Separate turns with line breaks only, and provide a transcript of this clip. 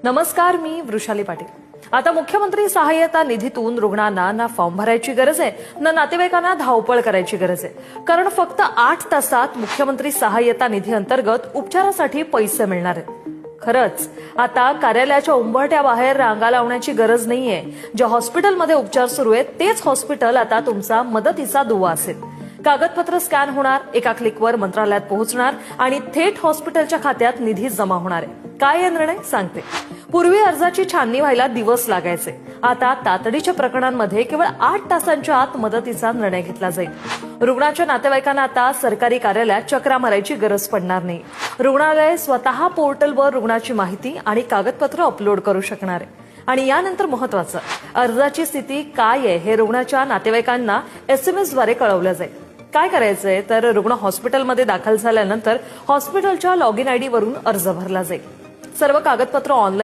नमस्कार, मी वृषाली पाटील। आता मुख्यमंत्री सहाय्यता निधीतून रुग्णांना ना फॉर्म भरायची गरज आहे ना नातेवाईकांना धावपळ करायची गरज आहे, कारण फक्त 8 तासात मुख्यमंत्री सहाय्यता निधी अंतर्गत उपचारासाठी पैसे मिळणार आहेत। खरंच आता कार्यालयाच्या उंबरठ्याबाहेर रांगा लावण्याची गरज नाहीये। ज्या हॉस्पिटलमध्ये उपचार सुरू आहेत तेच हॉस्पिटल आता तुमचा मदतीचा दुवा असेल। कागदपत्र स्कॅन होणार, एका क्लिकवर मंत्रालयात पोहोचणार आणि थेट हॉस्पिटलच्या खात्यात निधी जमा होणार आहे। काय आहे निर्णय सांगते। पूर्वी अर्जाची छाननी व्हायला दिवस लागायचे, आता तातडीच्या प्रकरणांमध्ये केवळ 8 तासांच्या आत मदतीचा निर्णय घेतला जाईल। रुग्णाच्या नातेवाईकांना आता सरकारी कार्यालयात चक्रा मारायची गरज पडणार नाही। रुग्णालय स्वतः पोर्टलवर रुग्णाची माहिती आणि कागदपत्र अपलोड करू शकणार आहे। आणि यानंतर महत्वाचं, अर्जाची स्थिती काय आहे हे रुग्णाच्या नातेवाईकांना SMS द्वारे कळवलं जाईल। काय करायचंय तर रुग्ण हॉस्पिटलमध्ये दाखल झाल्यानंतर हॉस्पिटलच्या लॉगिन ID वरून अर्ज भरला जाईल। सर्व कागदपत्र ऑनलाईन